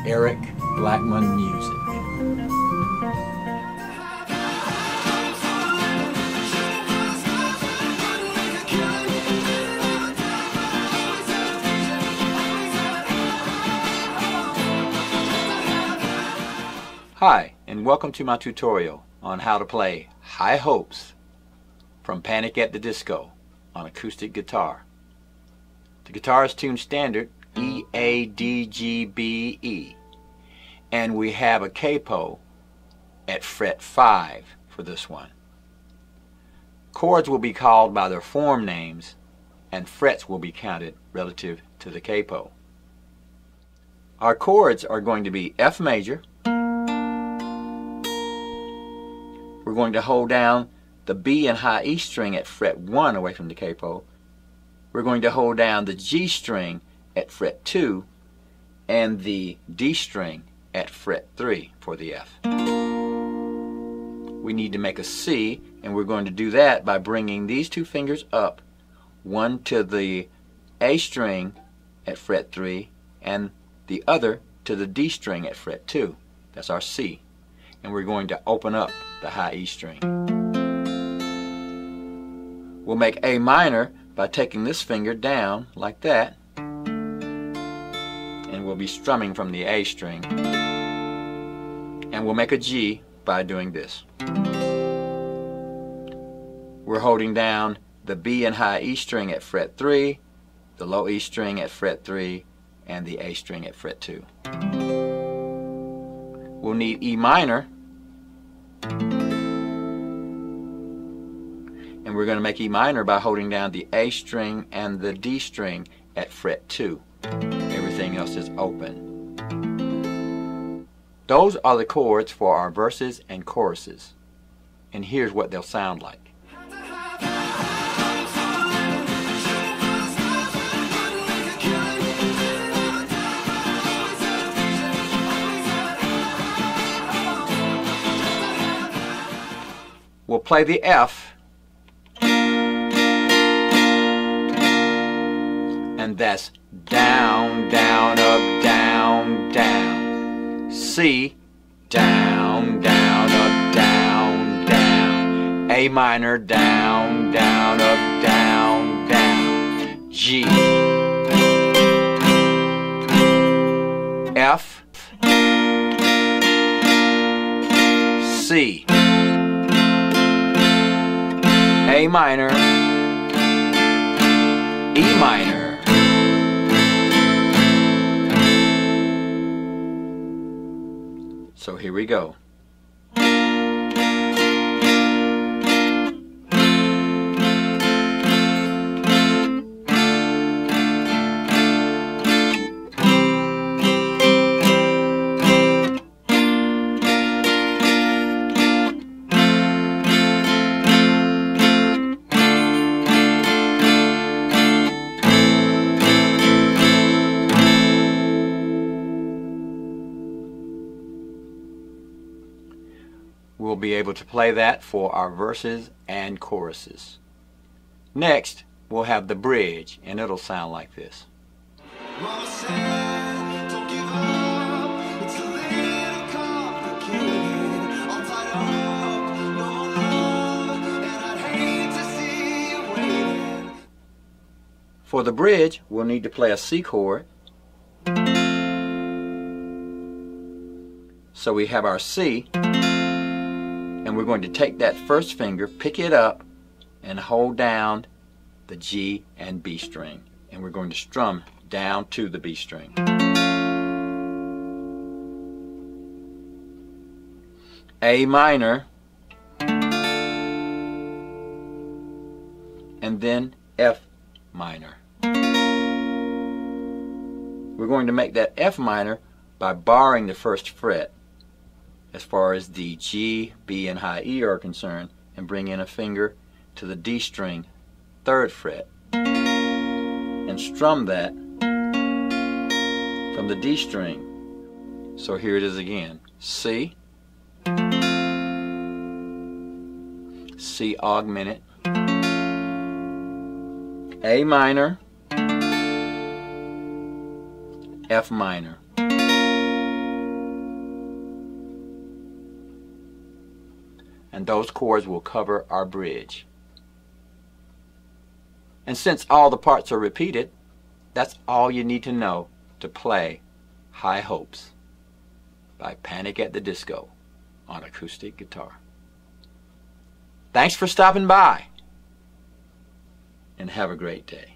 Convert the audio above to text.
Eric Blackmon Music. Hi, and welcome to my tutorial on how to play High Hopes from Panic at the Disco on acoustic guitar. The guitar is tuned standard E, A, D, G, B, E, and we have a capo at fret 5 for this one. Chords will be called by their form names and frets will be counted relative to the capo. Our chords are going to be F major. We're going to hold down the B and high E string at fret 1 away from the capo. We're going to hold down the G string at fret 2 and the D string at fret 3 for the F. We need to make a C, and we're going to do that by bringing these two fingers up, one to the A string at fret 3 and the other to the D string at fret 2. That's our C. And we're going to open up the high E string. We'll make A minor by taking this finger down like that, and we'll be strumming from the A string. And we'll make a G by doing this. We're holding down the B and high E string at fret 3, the low E string at fret 3, and the A string at fret 2. We'll need E minor, and we're going to make E minor by holding down the A string and the D string at fret 2. Everything else is open. Those are the chords for our verses and choruses, and here's what they'll sound like. We'll play the F, and that's down, down, up, down, down. C, down, down, up, down, down. A minor, down, down, up, down, down. G, F, C, A minor, E minor. So here we go. We'll be able to play that for our verses and choruses. Next, we'll have the bridge, and it'll sound like this. Mama said, don't give up, it's a little complicated. All tied up, no love, and I'd hate to see you waiting. For the bridge, we'll need to play a C chord. So we have our C, and we're going to take that first finger, pick it up, and hold down the G and B string. And we're going to strum down to the B string. A minor, and then F minor. We're going to make that F minor by barring the first fret as far as the G, B, and high E are concerned, and bring in a finger to the D string, 3rd fret, and strum that from the D string. So here it is again. C, C augmented, A minor, F minor. and those chords will cover our bridge. And since all the parts are repeated, that's all you need to know to play High Hopes by Panic at the Disco on acoustic guitar. Thanks for stopping by, and have a great day.